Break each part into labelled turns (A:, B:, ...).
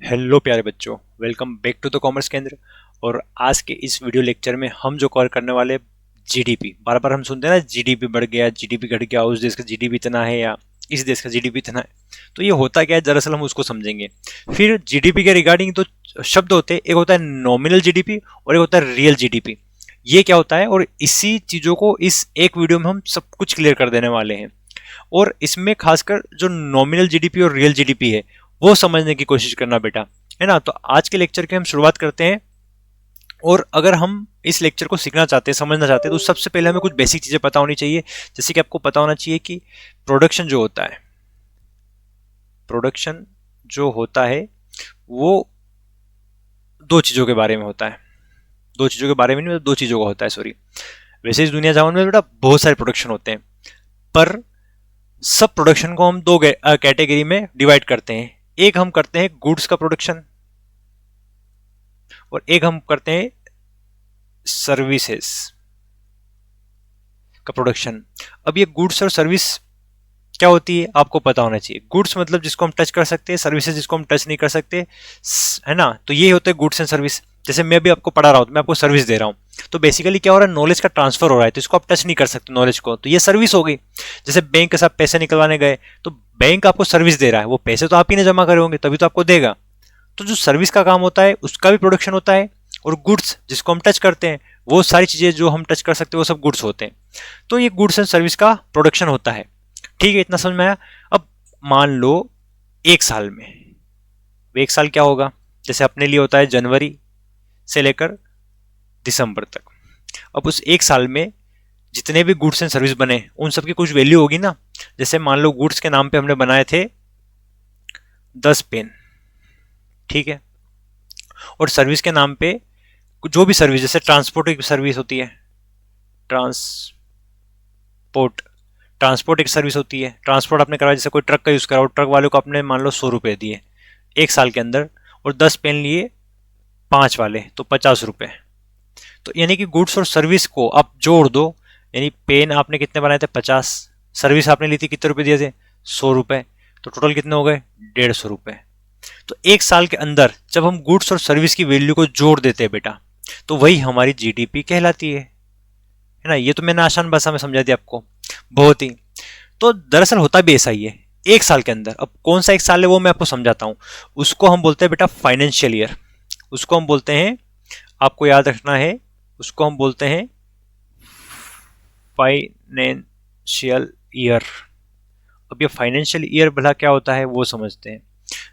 A: Hello प्यारे बच्चों, welcome back to the commerce Kendra. और आज के इस वीडियो लेक्चर में हम जो कवर करने वाले जीडीपी, बार बार हम सुनते हैं ना, जीडीपी बढ़ गया, जीडीपी घट गया, उस देश का जीडीपी इतना है या इस देश का जीडीपी इतना है। तो ये होता क्या है, दरअसल हम उसको समझेंगे। फिर जीडीपी के रिगार्डिंग दो शब्द होते हैं, एक होता है नॉमिनल जीडीपी और एक होता है रियल जीडीपी। ये क्या होता है, और इसी चीजों को इस एक वीडियो में हम सब कुछ क्लियर कर देने वाले हैं। और इसमें खासकर जो नॉमिनल जीडीपी और रियल जीडीपी है वो समझने की कोशिश करना बेटा, है ना। तो आज के लेक्चर की हम शुरुआत करते हैं। और अगर हम इस लेक्चर को सीखना चाहते हैं, समझना चाहते हैं, तो सबसे पहले हमें कुछ बेसिक चीजें पता होनी चाहिए। जैसे कि आपको पता होना चाहिए कि प्रोडक्शन जो होता है, प्रोडक्शन जो होता है वो दो चीजों के बारे में होता है। दो चीजों के बारे में नहीं, दो चीजों का होता है, सॉरी। वैसे इस दुनिया जहां में बेटा बहुत सारे प्रोडक्शन होते हैं, पर सब प्रोडक्शन को हम दो कैटेगरी में डिवाइड करते हैं। एक हम करते हैं गुड्स का प्रोडक्शन और एक हम करते हैं सर्विसेज का प्रोडक्शन। अब ये गुड्स और सर्विस क्या होती है आपको पता होना चाहिए। गुड्स मतलब जिसको हम टच कर सकते हैं, सर्विसेज जिसको हम टच नहीं कर सकते, है ना। तो ये होते हैं गुड्स एंड सर्विस। जैसे मैं भी आपको पढ़ा रहा हूं, तो मैं आपको सर्विस दे रहा हूं, तो बेसिकली क्या हो रहा है, नॉलेज का ट्रांसफर हो रहा है, तो इसको आप टच नहीं कर सकते नॉलेज को, तो ये सर्विस हो गई। जैसे बैंक के साथ पैसे निकलवाने गए, तो बैंक आपको सर्विस दे रहा है, वो पैसे तो आप ही ने जमा करे होंगे तभी तो आपको देगा। तो जो सर्विस का काम होता है उसका भी प्रोडक्शन होता है। और गुड्स जिसको हम टच करते हैं, वो सारी चीजें जो हम टच कर सकते हैं वो सब गुड्स होते हैं। तो ये गुड्स एंड सर्विस का प्रोडक्शन होता है। ठीक है, इतना समझ में आया। अब मान लो एक साल में, एक साल क्या होगा, जैसे अपने लिए होता है जनवरी से लेकर दिसंबर तक। अब उस एक साल में जितने भी गुड्स एंड सर्विस बने उन सबकी कुछ वैल्यू होगी ना। जैसे मान लो गुड्स के नाम पे हमने बनाए थे 10 पेन, ठीक है। और सर्विस के नाम पे जो भी सर्विस, जैसे ट्रांसपोर्ट की सर्विस होती है, ट्रांसपोर्ट ट्रांसपोर्ट एक सर्विस होती है। ट्रांसपोर्ट आपने करवाया, जैसे कोई ट्रक का यूज करा, ट्रक वाले को आपने मान लो 100 रुपए दिए एक साल के अंदर, और 10 पेन लिए 5 वाले, तो 50 रुपए। तो यानी कि गुड्स और सर्विस को आप जोड़ दो, यानी पेन आपने कितने बनाए थे 50, सर्विस आपने ली थी कितने रुपए दिए थे 100 रुपए, तो टोटल कितने हो गए 150 रुपए। तो एक साल के अंदर जब हम गुड्स और सर्विस की वैल्यू को जोड़ देते हैं बेटा, तो वही हमारी जीडीपी कहलाती है ना। ये तो मैंने आसान भाषा में समझा दिया आपको, बहुत ही। तो दरअसल होता भी ऐसा ही है एक साल के अंदर। अब कौन सा एक साल है वो मैं आपको समझाता हूं। उसको हम बोलते हैं बेटा फाइनेंशियल ईयर। उसको हम बोलते हैं, आपको याद रखना है, उसको हम बोलते हैं फाइनेंशियल ईयर। अब ये फाइनेंशियल ईयर भला क्या होता है वो समझते हैं।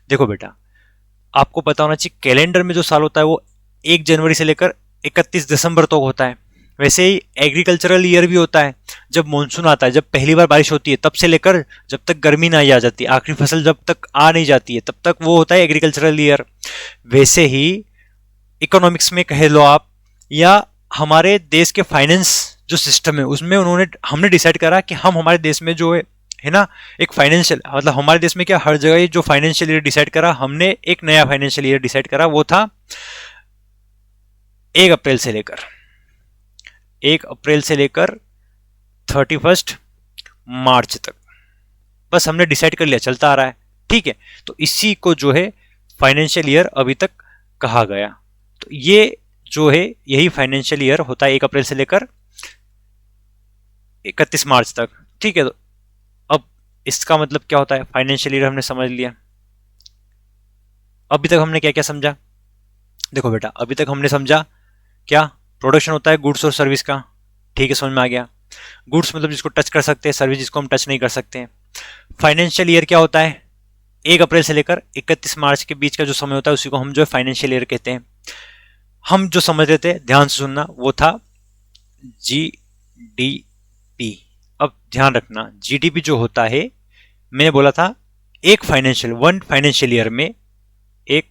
A: देखो बेटा, आपको पता होना चाहिए कैलेंडर में जो साल होता है वो 1 जनवरी से लेकर 31 दिसंबर तक होता है। वैसे ही एग्रीकल्चरल ईयर भी होता है, जब मानसून आता है, जब पहली बार बारिश होती है, तब से लेकर जब तक गर्मी ना आ जाती, आखिरी फसल जब तक आ नहीं जाती है, तब तक वो होता है एग्रीकल्चरल ईयर। वैसे ही इकोनॉमिक्स में कह लो आप, या हमारे देश के फाइनेंस जो सिस्टम है उसमें हमने डिसाइड करा कि हम हमारे देश में जो है ना, एक फाइनेंशियल, मतलब हमारे देश में क्या, हर जगह जो फाइनेंशियल ईयर डिसाइड करा हमने, एक नया फाइनेंशियल ईयर डिसाइड करा, वो था 1 अप्रैल से लेकर 31 मार्च तक। बस हमने डिसाइड कर लिया, चलता आ रहा है, ठीक है। तो इसी को जो है फाइनेंशियल ईयर अभी तक कहा गया। तो ये जो है यही फाइनेंशियल ईयर होता है 1 अप्रैल से लेकर 31 मार्च तक, ठीक है। तो अब इसका मतलब क्या होता है, फाइनेंशियल ईयर हमने समझ लिया। अभी तक हमने क्या क्या समझा, देखो बेटा, अभी तक हमने समझा क्या, प्रोडक्शन होता है गुड्स और सर्विस का, ठीक है, समझ में आ गया। गुड्स मतलब जिसको टच कर सकते हैं, सर्विस जिसको हम टच नहीं कर सकते हैं। फाइनेंशियल ईयर क्या होता है, 1 अप्रैल से लेकर 31 मार्च के बीच का जो समय होता है उसी को हम जो है फाइनेंशियल ईयर कहते हैं। हम जो समझ रहे थे, ध्यान से सुनना, वो था जीडीपी। अब ध्यान रखना, जीडीपी जो होता है, मैंने बोला था वन फाइनेंशियल ईयर में, एक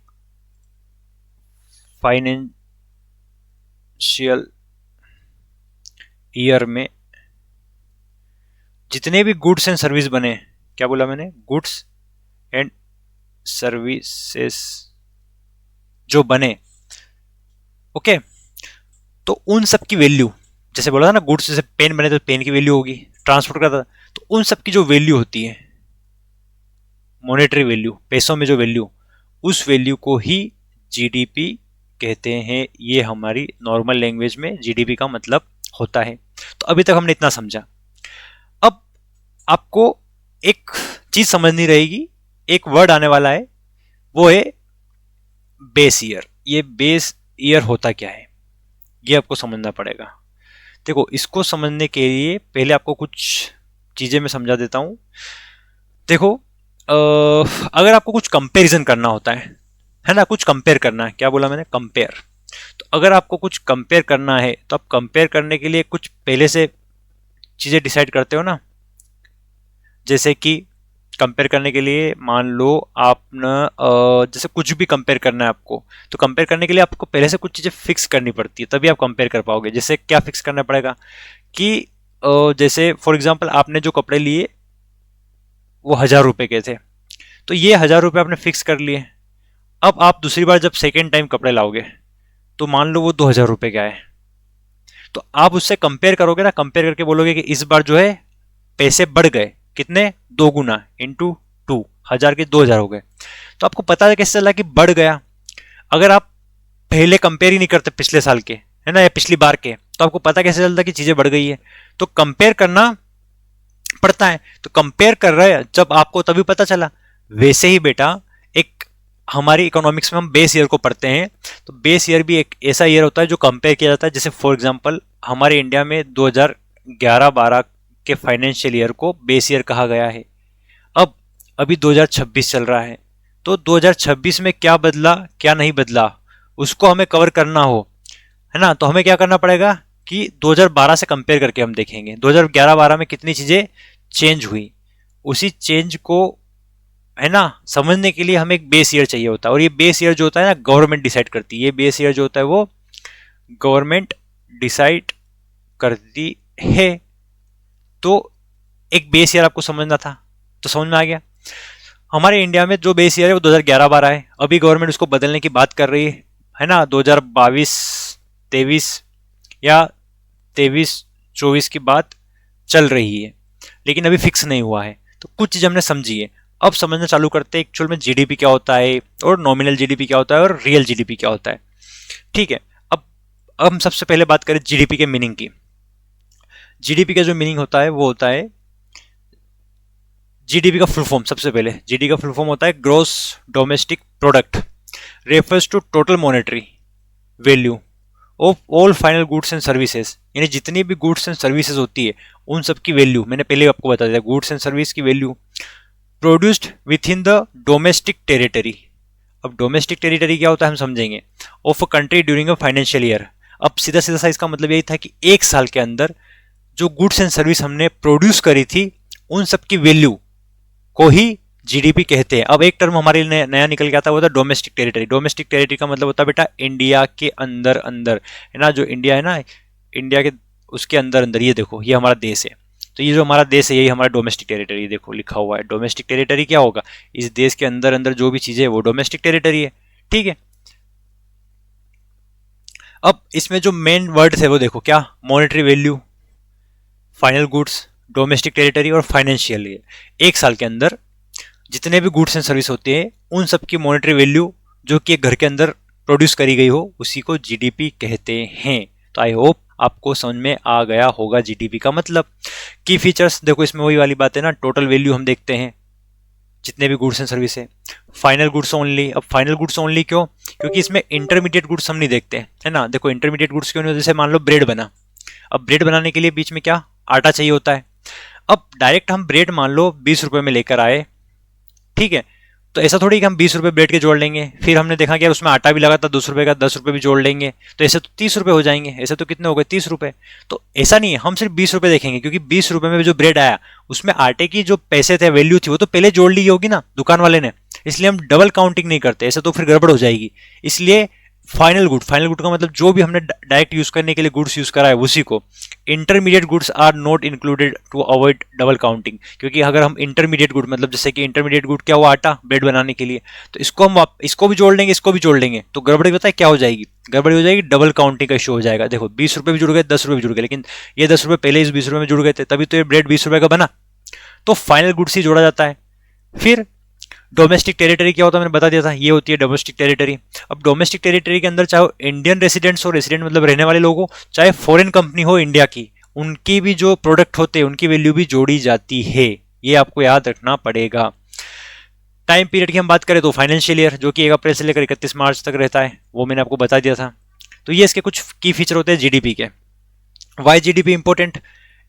A: फाइनेंशियल ईयर में जितने भी गुड्स एंड सर्विस बने, क्या बोला मैंने, गुड्स एंड सर्विसेस जो बने, ओके, तो उन सब की वैल्यू, जैसे बोला था ना, गुड्स जैसे पेन बने तो पेन की वैल्यू होगी, ट्रांसपोर्ट करता था, तो उन सब की जो वैल्यू होती है, मॉनेटरी वैल्यू, पैसों में जो वैल्यू, उस वैल्यू को ही जीडीपी कहते हैं। ये हमारी नॉर्मल लैंग्वेज में जीडीपी का मतलब होता है। तो अभी तक हमने इतना समझा। अब आपको एक चीज समझनी रहेगी, एक वर्ड आने वाला है, वो है बेस ईयर। ये बेस ईयर होता क्या है, ये आपको समझना पड़ेगा। देखो, इसको समझने के लिए पहले आपको कुछ चीजें मैं समझा देता हूं। देखो, अगर आपको कुछ कंपैरिजन करना होता है ना, कुछ कंपेयर करना है, क्या बोला मैंने, कंपेयर। तो अगर आपको कुछ कंपेयर करना है तो आप कंपेयर करने के लिए कुछ पहले से चीजें डिसाइड करते हो ना। जैसे कि कंपेयर करने के लिए मान लो आप न जैसे कुछ भी कंपेयर करना है आपको, तो कंपेयर करने के लिए आपको पहले से कुछ चीजें फिक्स करनी पड़ती है, तभी आप कंपेयर कर पाओगे। जैसे क्या फिक्स करना पड़ेगा कि जैसे फॉर एग्जांपल आपने जो कपड़े लिए वो 1,000 रुपए के थे, तो ये 1,000 रुपए आपने फिक्स कर लिए। अब आप दूसरी बार जब सेकेंड टाइम कपड़े लाओगे तो मान लो वो 2,000 रुपए का है, तो आप उससे कंपेयर करोगे ना, कंपेयर करके बोलोगे कि इस बार जो है पैसे बढ़ गए, कितने, 2 गुना, इंटू 2,000 के 2,000 हो गए। तो आपको पता है कैसे चला कि बढ़ गया। अगर आप पहले कंपेयर ही नहीं करते पिछले साल के, है ना, या पिछली बार के, तो आपको पता कैसे चलता कि चीजें बढ़ गई है। तो कंपेयर करना पड़ता है। तो कंपेयर कर रहे हैं जब आपको तभी पता चला। वैसे ही बेटा, एक हमारी इकोनॉमिक्स में हम बेस ईयर को पढ़ते हैं, तो बेस ईयर भी एक ऐसा ईयर होता है जो कंपेयर किया जाता है। जैसे फॉर एग्जांपल हमारे इंडिया में 2011-12 के फाइनेंशियल ईयर को बेस ईयर कहा गया है। अब अभी 2026 चल रहा है, तो 2026 में क्या बदला क्या नहीं बदला उसको हमें कवर करना हो, है ना, तो हमें क्या करना पड़ेगा कि 2012 से कंपेयर करके हम देखेंगे 2011-12 में कितनी चीजें चेंज हुई। उसी चेंज को, है ना, समझने के लिए हमें एक बेस ईयर चाहिए होता है। और ये बेस ईयर जो होता है ना, गवर्नमेंट डिसाइड करती है। ये बेस ईयर जो होता है वो गवर्नमेंट डिसाइड करती है। तो एक बेस ईयर आपको समझना था, तो समझ में आ गया। हमारे इंडिया में जो बेस ईयर है वो 2011-12 है। अभी गवर्नमेंट उसको बदलने की बात कर रही है ना, 2022-23 या 23-24 की बात चल रही है, लेकिन अभी फिक्स नहीं हुआ है। तो कुछ चीज हमने समझी है, अब समझना चालू करते हैं एक्चुअल में जीडीपी क्या होता है, और नॉमिनल जीडीपी क्या होता है, और रियल जीडीपी क्या होता है। ठीक है, अब हम सबसे पहले बात करें जीडीपी के मीनिंग की। जीडीपी का जो मीनिंग होता है वो होता है, जीडीपी का फुल फॉर्म, सबसे पहले जीडीपी का फुल फॉर्म होता है gross domestic product, refers to total monetary value of all final goods and services. यानी जितनी भी गुड्स एंड सर्विसेज होती है उन सब की वैल्यू, मैंने पहले आपको बता दिया, गुड्स एंड सर्विस की value produced with in the domestic territory. अब डोमेस्टिक टेरिटरी क्या होता है हम समझेंगे, of a country during a financial year. अब सीधा सीधा सा इसका मतलब यही था कि एक साल के अंदर जो गुड्स एंड सर्विस हमने प्रोड्यूस करी थी उन सब की वैल्यू को ही जीडीपी कहते हैं। अब एक टर्म हमारे लिए नया निकल गया था, वो था डोमेस्टिक टेरिटरी। डोमेस्टिक टेरिटरी का मतलब होता है बेटा इंडिया के अंदर अंदर, है ना, जो इंडिया है ना, इंडिया के उसके अंदर अंदर, ये देखो ये हमारा देश है, तो ये जो हमारा देश है यही हमारा डोमेस्टिक टेरिटरी, देखो लिखा हुआ है। डोमेस्टिक टेरिटरी क्या होगा, इस देश के अंदर अंदर जो भी चीजें है वो डोमेस्टिक टेरिटरी है। ठीक है, अब इसमें जो मेन वर्ड थे वो देखो क्या, monetary value, final goods, domestic territory और फाइनेंशियल ईयर। एक साल के अंदर जितने भी गुड्स एंड सर्विस होते हैं उन सब की मॉनेटरी वैल्यू जो कि एक घर के अंदर प्रोड्यूस करी गई हो उसी को जीडीपी कहते हैं। तो आई होप आपको समझ में आ गया होगा जीडीपी का मतलब। की फीचर्स देखो, इसमें वही वाली बात है ना, टोटल वैल्यू हम देखते हैं जितने भी गुड्स एंड सर्विस है। फाइनल गुड्स ओनली, अब फाइनल गुड्स ओनली क्यों, क्योंकि इसमें इंटरमीडिएट गुड्स हम नहीं देखते, है ना। देखो इंटरमीडिएट गुड्स क्यों नहीं, जैसे मान लो ब्रेड बना, अब ब्रेड बनाने के लिए बीच में क्या, आटा चाहिए होता है। अब डायरेक्ट हम ब्रेड मान लो 20 रुपए में लेकर आए, ठीक है, तो ऐसा थोड़ी कि हम 20 रुपए ब्रेड के जोड़ लेंगे, फिर हमने देखा कि यार उसमें आटा भी लगा था 2 रुपए का, 10 रुपए भी जोड़ लेंगे, तो ऐसे तो 30 रुपए हो जाएंगे। ऐसे तो कितने हो गए, 30 रुपए। तो ऐसा नहीं है, हम सिर्फ 20 रुपए देखेंगे, क्योंकि 20 रुपए में जो ब्रेड आया उसमें आटे की जो पैसे थे, वैल्यू थी, वो तो पहले जोड़ ली होगी ना दुकान वाले ने, इसलिए हम डबल काउंटिंग नहीं करते, ऐसा तो फिर गड़बड़ हो जाएगी। इसलिए फाइनल गुड, फाइनल गुड का मतलब जो भी हमने डायरेक्ट यूज करने के लिए गुड्स यूज करा है उसी को। Intermediate goods are not included to avoid double counting, क्योंकि अगर हम इंटरमीडिएट गुड मतलब जैसे कि इंटरमीडिएट गुड क्या हुआ, आटा ब्रेड बनाने के लिए, तो इसको हम इसको भी जोड़ लेंगे, इसको भी जोड़ लेंगे, तो गड़बड़ी पता है क्या हो जाएगी, गड़बड़ी हो जाएगी, डबल काउंटिंग का इशू हो जाएगा। देखो 20 रुपए भी जुड़ गए, 10 रुपए भी जुड़ गए, लेकिन ये 10 रुपए पहले इस 20 रुपए में जुड़ गए थे, तभी तो ये ब्रेड 20 रुपए का बना, तो फाइनल गुड्स ही जोड़ा जाता है। फिर डोमेस्टिक टेरिटरी क्या होता है मैंने बता दिया था, ये होती है डोमेस्टिक टेरिटरी। अब डोमेस्टिक टेरिटरी के अंदर चाहे इंडियन रेसिडेंट्स हो, रेसिडेंट मतलब रहने वाले लोग हो, चाहे फॉरेन कंपनी हो इंडिया की, उनकी भी जो प्रोडक्ट होते हैं उनकी वैल्यू भी जोड़ी जाती है, ये आपको याद रखना पड़ेगा। टाइम पीरियड की हम बात करें तो फाइनेंशियल ईयर जो कि 1 अप्रैल से लेकर 31 मार्च तक रहता है, वो मैंने आपको बता दिया था। तो ये इसके कुछ की फीचर होते हैं जीडीपी के। Why GDP important?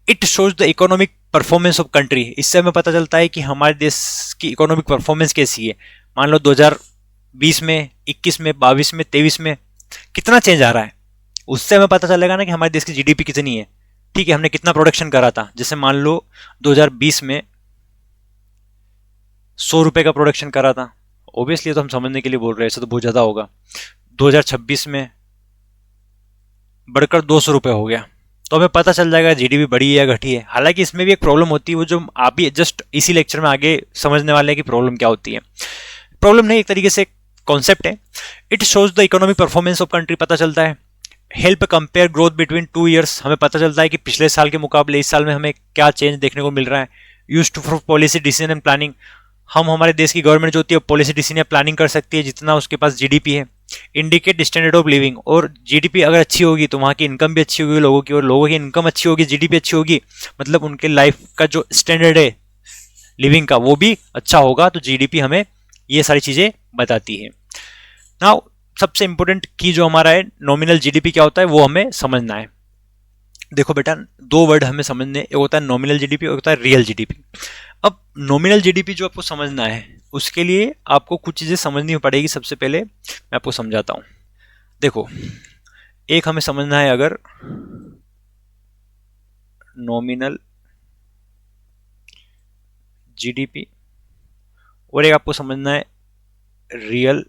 A: It shows the economic performance of country. इससे हमें पता चलता है कि हमारे देश की इकोनॉमिक परफॉर्मेंस कैसी है। मान लो 2020 में, 21 में, 22 में, 23 में कितना चेंज आ रहा है, उससे हमें पता चलेगा ना कि हमारे देश की जीडीपी कितनी है। ठीक है, हमने कितना प्रोडक्शन करा था। जैसे मान लो 2020 में 100 रुपए का प्रोडक्शन करा था, ऑब्वियसली तो हम समझने के लिए बोल रहे हैं, ऐसा तो बहुत ज्यादा होगा। 2026 में बढ़कर 200 रुपए हो गया, तो हमें पता चल जाएगा जीडीपी बढ़ी है या घटी है। हालांकि इसमें भी एक प्रॉब्लम होती है, वो जो आप भी जस्ट इसी लेक्चर में आगे समझने वाले हैं कि प्रॉब्लम क्या होती है। प्रॉब्लम नहीं, एक तरीके से कॉन्सेप्ट है। It shows the economic performance of country, पता चलता है। Help compare growth between 2 years, हमें पता चलता है कि पिछले साल के मुकाबले इस साल में हमें क्या चेंज देखने को मिल रहा है। Use to for policy decision and planning, हम हमारे देश की गवर्नमेंट जो होती है पॉलिसी डिसीजन या प्लानिंग कर सकती है जितना उसके पास जीडीपी है। इंडिकेट स्टैंडर्ड ऑफ लिविंग, और जीडीपी अगर अच्छी होगी तो वहाँ की इनकम भी अच्छी होगी लोगों की, और लोगों की इनकम अच्छी होगी, जीडीपी अच्छी होगी, मतलब उनके लाइफ का जो स्टैंडर्ड है लिविंग का वो भी अच्छा होगा। तो जीडीपी हमें ये सारी चीजें बताती है। नाउ सबसे इंपॉर्टेंट की जो हमारा है नॉमिनल जीडीपी क्या होता है वो हमें समझना है। देखो बेटा, 2 वर्ड हमें समझने, एक होता है नॉमिनल जीडीपी, एक होता है रियल जीडीपी। अब नॉमिनल जीडीपी जो आपको समझना है उसके लिए आपको कुछ चीजें समझनी पड़ेगी। सबसे पहले मैं आपको समझाता हूं। देखो, एक हमें समझना है अगर नॉमिनल जीडीपी, और एक आपको समझना है रियल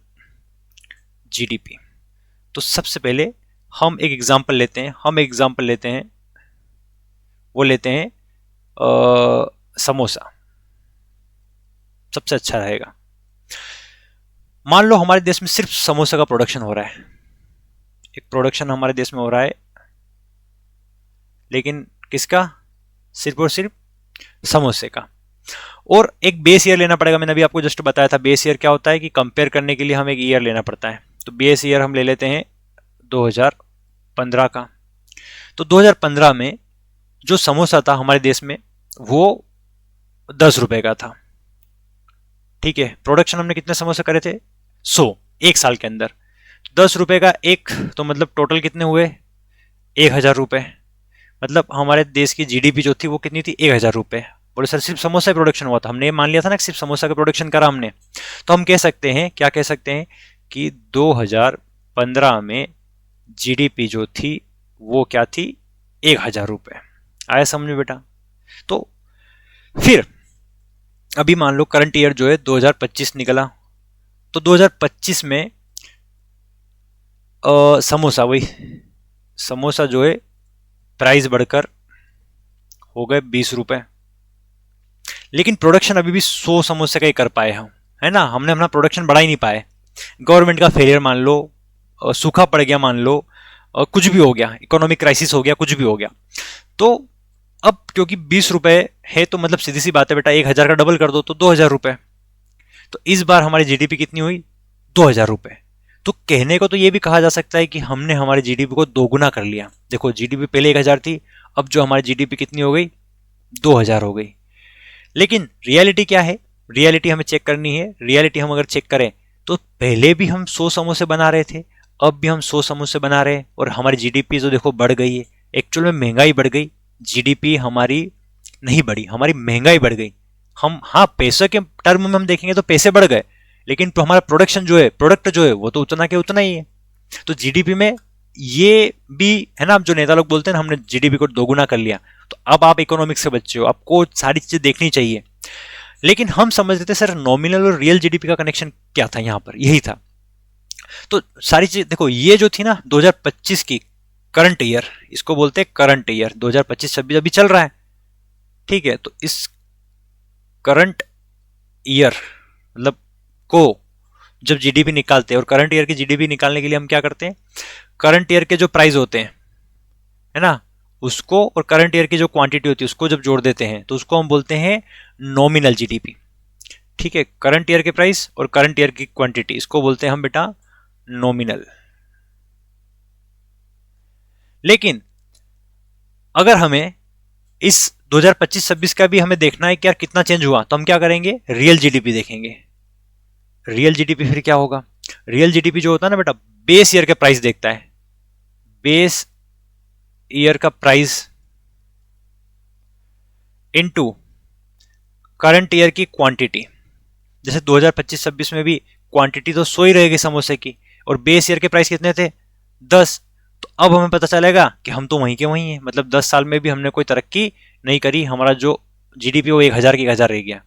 A: जीडीपी। तो सबसे पहले हम एक एग्जांपल लेते हैं, वो लेते हैं समोसा, सबसे अच्छा रहेगा। मान लो हमारे देश में सिर्फ समोसा का प्रोडक्शन हो रहा है, एक प्रोडक्शन हमारे देश में हो रहा है, लेकिन किसका? सिर्फ और सिर्फ समोसे का। और एक बेस ईयर लेना पड़ेगा, मैंने अभी आपको जस्ट बताया था बेस ईयर क्या होता है, कि कंपेयर करने के लिए हमें एक ईयर लेना पड़ता है। तो बेस ईयर हम ले लेते हैं 2015 का। तो 2015 में जो समोसा था हमारे देश में वो 10 रुपए का था। ठीक है, प्रोडक्शन हमने कितने समोसे करे थे? 100, एक साल के अंदर। 10 रुपए का एक, तो मतलब टोटल कितने हुए? 1000 रुपए। मतलब हमारे देश की जीडीपी जो थी वो कितनी थी? 1000 रुपए। बोले सर सिर्फ समोसा प्रोडक्शन हुआ था, हमने ये मान लिया था ना कि सिर्फ समोसा का प्रोडक्शन करा हमने। तो हम कह सकते हैं, क्या कह सकते हैं कि 2015 में जीडीपी जो थी वो क्या थी? 1000 रुपए। आया समझ में बेटा? तो फिर अभी मान लो करंट ईयर जो है 2025 निकला, तो 2025 में समोसा, वही समोसा जो है प्राइस बढ़कर हो गए 20 रुपए, लेकिन प्रोडक्शन अभी भी 100 समोसे का ही कर पाए हम, है ना। हमने अपना प्रोडक्शन बढ़ा ही नहीं पाए। गवर्नमेंट का फेलियर मान लो, सूखा पड़ गया मान लो, कुछ भी हो गया, इकोनॉमिक क्राइसिस हो गया, कुछ भी हो गया। तो अब क्योंकि 20 रुपए है तो मतलब सीधी सी बात है बेटा, 1000 का डबल कर दो तो 2000 रुपए। तो इस बार हमारी जीडीपी कितनी हुई? 2000 रुपए। तो कहने को तो ये भी कहा जा सकता है कि हमने हमारी जीडीपी को दोगुना कर लिया। देखो जीडीपी पहले 1000 थी, अब जो हमारी जीडीपी कितनी हो गई? 2000 हो गई। लेकिन रियलिटी क्या है? रियलिटी हमें चेक करनी है। रियलिटी हम अगर चेक करें तो पहले भी हम 100 समोसे बना रहे थे, अब भी हम 100 समोसे बना रहे हैं, और हमारी जीडीपी जो देखो बढ़ गई है। एक्चुअल में महंगाई बढ़ गई, जीडीपी हमारी नहीं बढ़ी, हमारी महंगाई बढ़ गई। हम हाँ पैसे के टर्म में हम देखेंगे तो पैसे बढ़ गए, लेकिन तो हमारा प्रोडक्शन जो है, प्रोडक्ट जो है वो तो उतना के उतना ही है। तो जीडीपी में ये भी है ना, जो नेता लोग बोलते हैं ना हमने जीडीपी को दोगुना कर लिया, तो अब आप इकोनॉमिक्स के बच्चे हो, आपको सारी चीजें देखनी चाहिए। लेकिन हम समझ रहे थे सर नॉमिनल और रियल जीडीपी का कनेक्शन क्या था, यहां पर यही था। तो सारी चीज देखो, ये जो थी ना 2025 की करंट ईयर, इसको बोलते हैं करंट ईयर, 2025-26 अभी चल रहा है। ठीक है, तो इस करंट ईयर मतलब को जब जीडीपी निकालते हैं, और करंट ईयर की जीडीपी निकालने के लिए हम क्या करते हैं, करंट ईयर के जो प्राइस होते हैं, है ना, उसको और करंट ईयर की जो क्वांटिटी होती है उसको जब जोड़ देते हैं तो उसको हम बोलते हैं नॉमिनल जीडीपी। ठीक है, करंट ईयर के प्राइस और करंट ईयर की क्वांटिटी, इसको बोलते हैं हम बेटा नॉमिनल। लेकिन अगर हमें इस 2025-26 का भी हमें देखना है कि यार कितना चेंज हुआ, तो हम क्या करेंगे, रियल जीडीपी देखेंगे। रियल जीडीपी फिर क्या होगा, रियल जीडीपी जो होता है ना बेटा, बेस ईयर का प्राइस देखता है, बेस ईयर का प्राइस इनटू करंट ईयर की क्वांटिटी। जैसे 2025-26 में भी क्वांटिटी तो 100 ही रहेगी समोसे की, और बेस ईयर के प्राइस कितने थे, 10। तो अब हमें पता चलेगा कि हम तो वहीं के वहीं हैं, मतलब 10 साल में भी हमने कोई तरक्की नहीं करी, हमारा जो जीडीपी वो 1000 की 1000 रह गया।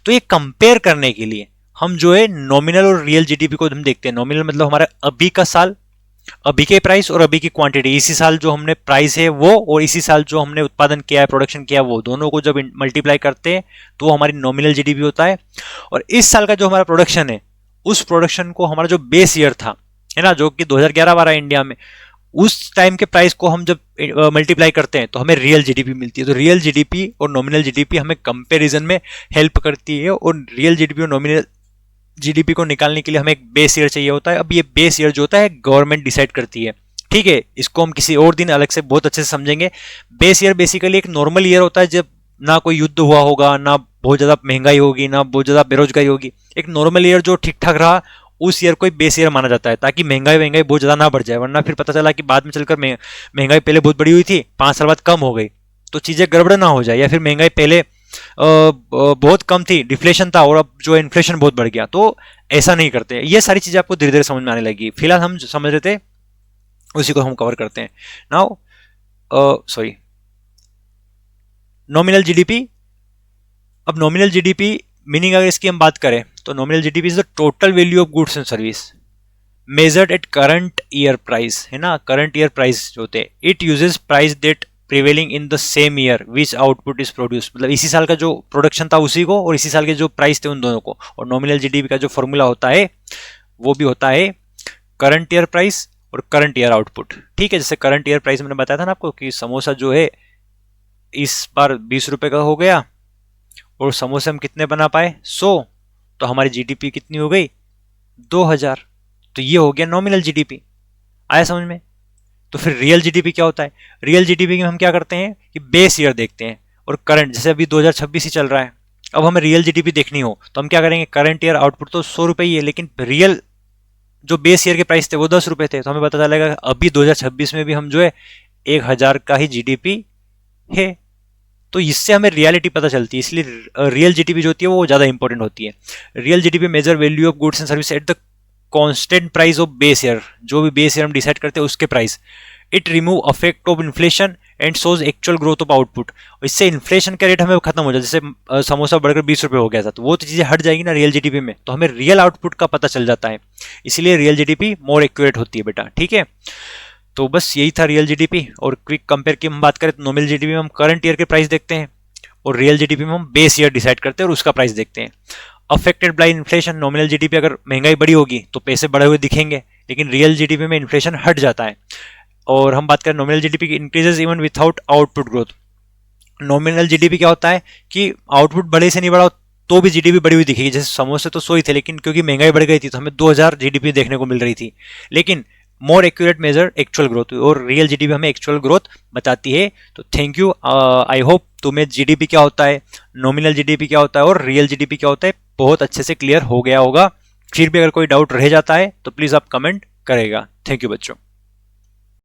A: तो ये कंपेयर करने के लिए हम जो है नॉमिनल और रियल जीडीपी को हम देखते हैं। नॉमिनल मतलब हमारा अभी का साल, अभी के प्राइस और अभी की क्वांटिटी, इसी साल जो हमने प्राइस है वो और इसी साल जो हमने उत्पादन किया है, प्रोडक्शन किया है, वो दोनों को जब मल्टीप्लाई करते हैं तो वो हमारी नॉमिनल जीडीपी होता है। और इस साल का जो हमारा प्रोडक्शन है, उस प्रोडक्शन को हमारा जो बेस ईयर था, है ना, जो कि 2011-12 इंडिया में, उस टाइम के प्राइस को हम जब मल्टीप्लाई करते हैं तो हमें रियल जीडीपी मिलती है। तो रियल जीडीपी और नॉमिनल जीडीपी हमें कंपैरिजन में हेल्प करती है, और रियल जीडीपी और नॉमिनल जीडीपी को निकालने के लिए हमें एक बेस ईयर चाहिए होता है। अब ये बेस ईयर जो होता है गवर्नमेंट डिसाइड करती है, ठीक है। इसको हम किसी और दिन अलग से बहुत अच्छे से समझेंगे। बेस ईयर बेसिकली एक नॉर्मल ईयर होता है जब ना कोई युद्ध हुआ होगा, ना बहुत ज्यादा महंगाई होगी, ना बहुत ज्यादा बेरोजगारी होगी। एक नॉर्मल ईयर जो ठीक ठाक रहा, उस ईयर को बेस ईयर माना जाता है, ताकि महंगाई बहुत ज्यादा ना बढ़ जाए, वरना फिर पता चला कि बाद में चलकर महंगाई पहले बहुत बड़ी हुई थी, 5 साल बाद कम हो गई, तो चीजें गड़बड़ ना हो जाए, या फिर महंगाई पहले बहुत कम थी, डिफ्लेशन था, और अब जो इन्फ्लेशन बहुत बढ़ गया। तो ऐसा नहीं करते। ये सारी चीजें आपको धीरे धीरे समझ में आने लगी। फिलहाल हम समझ रहे थे, उसी को हम कवर करते हैं नाउ। Sorry, nominal GDP. अब नॉमिनल जीडीपी मीनिंग अगर इसकी हम बात करें तो nominal GDP is the total value of goods and service measured at current year price, है ना। करंट ईयर प्राइस जो होते हैं, it uses price that prevailing in the same year which output is produce, मतलब इसी साल का जो प्रोडक्शन था उसी को, और इसी साल के जो प्राइस थे उन दोनों को। और नॉमिनल जीडीपी का जो फॉर्मूला होता है वो भी होता है करंट ईयर प्राइस और करंट ईयर आउटपुट, ठीक है। जैसे करंट ईयर प्राइस मैंने बताया था ना आपको कि समोसा जो है इस बार 20 रुपए का हो गया, और समोसे हम कितने बना पाए, 100, तो हमारी जीडीपी कितनी हो गई, 2000। तो ये हो गया नॉमिनल जीडीपी। आया समझ में। तो फिर रियल जीडीपी क्या होता है, रियल जीडीपी में हम क्या करते हैं कि बेस ईयर देखते हैं, और करंट, जैसे अभी 2026 ही चल रहा है, अब हमें रियल जीडीपी देखनी हो तो हम क्या करेंगे, करंट ईयर आउटपुट तो 100 रुपए ही है, लेकिन रियल जो बेस ईयर के प्राइस थे वो 10 रुपए थे, तो हमें पता चलेगा अभी 2026 में भी हम जो है 1000 का ही जीडीपी है। तो इससे हमें रियलिटी पता चलती है, इसलिए रियल जीडीपी जो होती है वो ज्यादा इंपॉर्टेंट होती है। Real GDP measure value of goods and service at the constant price of base year, जो भी बेस ईयर हम डिसाइड करते हैं उसके price. It remove affect of inflation and shows actual growth of output. इससे inflation का rate हमें खत्म हो जाए, जैसे समोसा बढ़कर 20 रुपए हो गया था, तो वो तो चीजें हट जाएगी ना रियल जीडीपी में, तो हमें रियल आउटपुट का पता चल जाता है। इसलिए रियल जीडीपी मोर एक्यूरेट होती है बेटा, ठीक है। तो बस यही था रियल जीडीपी। और क्विक कंपेयर की हम बात करें तो नॉमिनल जीडीपी में हम करंट ईयर के प्राइस देखते हैं, और रियल जीडीपी में हम बेस ईयर डिसाइड करते हैं और उसका प्राइस देखते हैं। Affected by inflation, nominal GDP अगर महंगाई बढ़ी होगी तो पैसे बढ़े हुए दिखेंगे, लेकिन रियल जीडीपी में इन्फ्लेशन हट जाता है। और हम बात करें नॉमिनल जीडीपी की, increases even without output growth. Nominal GDP क्या होता है कि आउटपुट बढ़े से नहीं बढ़ा तो भी जीडीपी बढ़ी हुई दिखेगी। जैसे समोसे तो 100 ही थे, लेकिन क्योंकि महंगाई बढ़ गई थी तो हमें 2000 जीडीपी देखने को मिल रही थी, लेकिन more accurate measure actual growth, और रियल जीडीपी हमें एक्चुअल ग्रोथ बताती है। तो थैंक यू। आई होप तुम्हें जीडीपी क्या होता है, नॉमिनल जीडीपी क्या होता है और रियल जीडीपी क्या होता है बहुत अच्छे से क्लियर हो गया होगा। फिर भी अगर कोई डाउट रह जाता है तो प्लीज आप कमेंट करेगा। थैंक यू बच्चों।